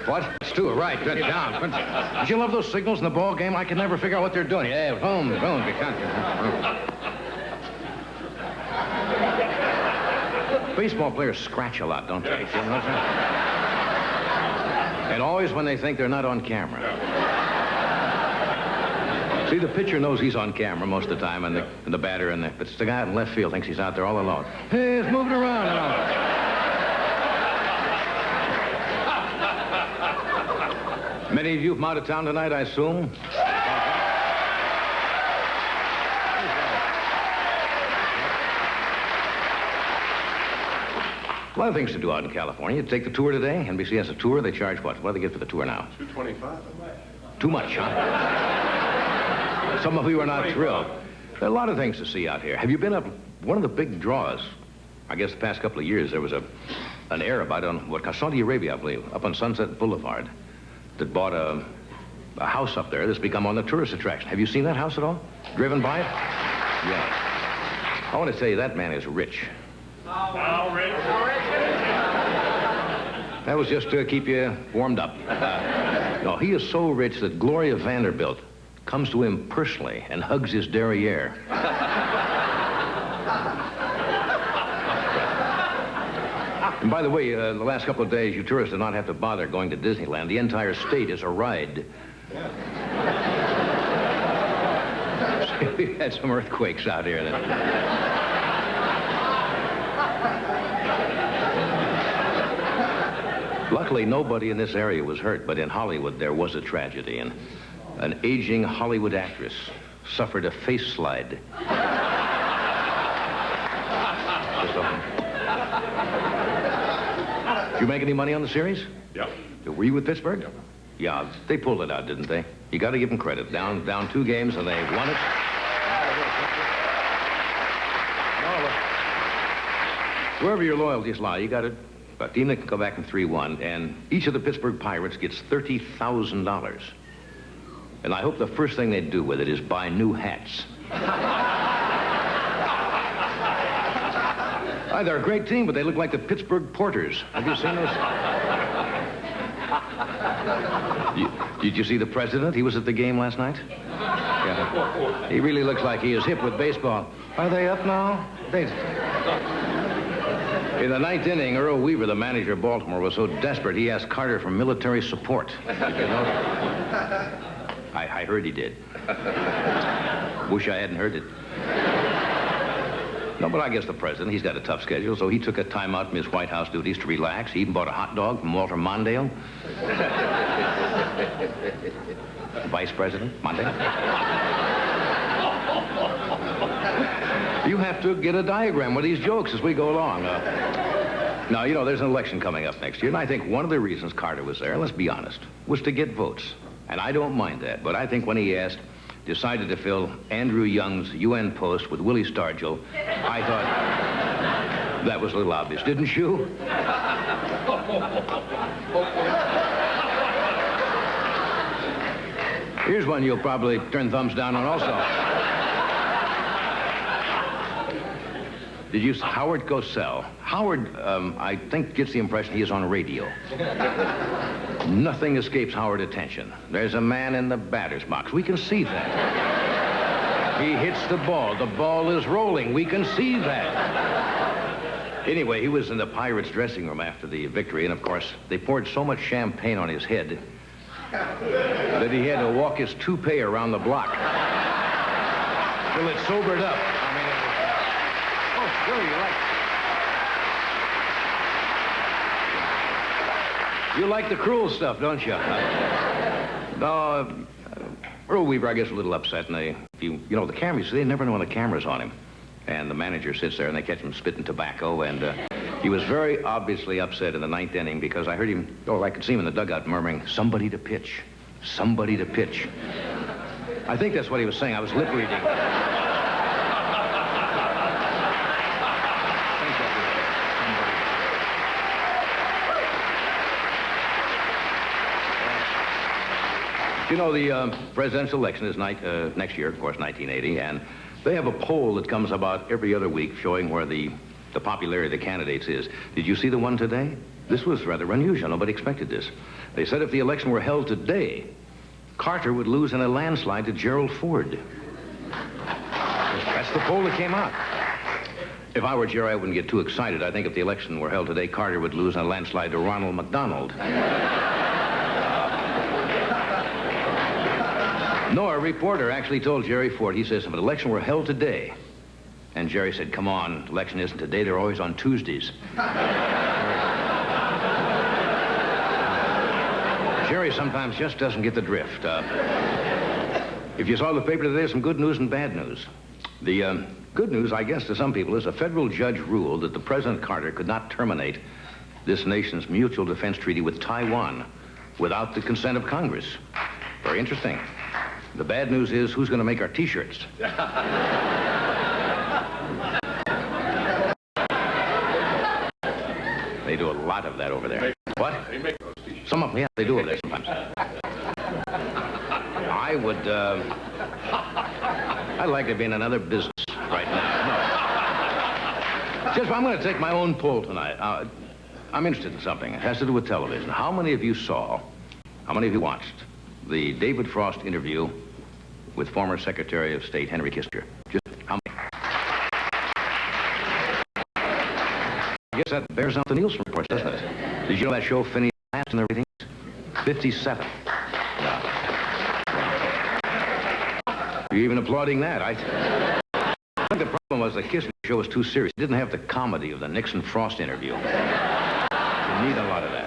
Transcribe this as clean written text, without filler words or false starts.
What? It's two, right. Good, down. Did you love those signals in the ball game? I could never figure out what they're doing. Yeah, boom, boom, Baseball players scratch a lot, don't they? You know that? And always when they think they're not on camera. See, the pitcher knows he's on camera most of the time, and the batter, but the guy out in left field thinks he's out there all alone. Hey, it's moving around. You know. Many of you from out of town tonight, I assume? A lot of things to do out in California. You take the tour today. NBC has a tour. They charge what? What do they get for the tour now? $225. Too much, huh? Some of you are not thrilled. There are a lot of things to see out here. Have you been up? One of the big draws, I guess the past couple of years, there was an Arab out on Saudi Arabia, I believe, up on Sunset Boulevard, that bought a house up there that's become on the tourist attraction. Have you seen that house at all? Driven by it? Yeah. I want to tell you, that man is rich. How rich? That was just to keep you warmed up. No, he is so rich that Gloria Vanderbilt comes to him personally and hugs his derriere. And by the way, the last couple of days, you tourists do not have to bother going to Disneyland. The entire state is a ride. We had some earthquakes out here. Luckily, nobody in this area was hurt, but in Hollywood, there was a tragedy, and an aging Hollywood actress suffered a face slide. Did you make any money on the series? Yeah. Were you with Pittsburgh? Yeah. Yeah, they pulled it out, didn't they? You got to give them credit. Down 2 games, and they won it. Wherever your loyalties lie, you got to... A team that can go back in 3-1, and each of the Pittsburgh Pirates gets $30,000. And I hope the first thing they do with it is buy new hats. They're a great team, but they look like the Pittsburgh Porters. Have you seen those? Did you see the president? He was at the game last night. Yeah. He really looks like he is hip with baseball. Are they up now? In the 9th inning, Earl Weaver, the manager of Baltimore, was so desperate he asked Carter for military support. You know? I heard he did. Wish I hadn't heard it. No, but I guess the president, he's got a tough schedule, so he took a time out from his White House duties to relax. He even bought a hot dog from Walter Mondale. Vice President Mondale. You have to get a diagram with these jokes as we go along. Now, you know, there's an election coming up next year, and I think one of the reasons Carter was there, let's be honest, was to get votes. And I don't mind that, but I think when he decided to fill Andrew Young's UN post with Willie Stargell, I thought that was a little obvious, didn't you? Here's one you'll probably turn thumbs down on also. Did you... Howard Cosell. Howard, I think, gets the impression he is on radio. Nothing escapes Howard's attention. There's a man in the batter's box. We can see that. He hits the ball. The ball is rolling. We can see that. Anyway, he was in the Pirates' dressing room after the victory, and, of course, they poured so much champagne on his head that he had to walk his toupee around the block till it sobered up. Sure, you like the cruel stuff, don't you? No, Earl Weaver, I guess, a little upset. And you know, the cameras, they never know when the camera's on him. And the manager sits there, and they catch him spitting tobacco. And he was very obviously upset in the 9th inning because I heard him, I could see him in the dugout murmuring, "Somebody to pitch. Somebody to pitch." I think that's what he was saying. I was lip reading. You know, the presidential election is next year, of course, 1980, and they have a poll that comes about every other week showing where the popularity of the candidates is. Did you see the one today? This was rather unusual. Nobody expected this. They said if the election were held today, Carter would lose in a landslide to Gerald Ford. That's the poll that came out. If I were Jerry, I wouldn't get too excited. I think if the election were held today, Carter would lose in a landslide to Ronald McDonald. No, a reporter actually told Jerry Ford, he says, if an election were held today, and Jerry said, come on, election isn't today, they're always on Tuesdays. Jerry sometimes just doesn't get the drift. If you saw the paper today, there's some good news and bad news. The good news, I guess, to some people is a federal judge ruled that the President Carter could not terminate this nation's mutual defense treaty with Taiwan without the consent of Congress. Very interesting. The bad news is, who's going to make our T-shirts? They do a lot of that over there. What? They make those T-shirts. Some of them, yeah, they do over there sometimes. I'd like to be in another business right now. No. Just, I'm going to take my own poll tonight. I'm interested in something. It has to do with television. How many of you watched the David Frost interview with former Secretary of State Henry Kissinger? Just how many? I guess that bears out the Nielsen reports, doesn't it? Did you know that show finished last and everything? 57. Yeah. You're even applauding that. I think the problem was the Kissinger show was too serious. It didn't have the comedy of the Nixon-Frost interview. You need a lot of that.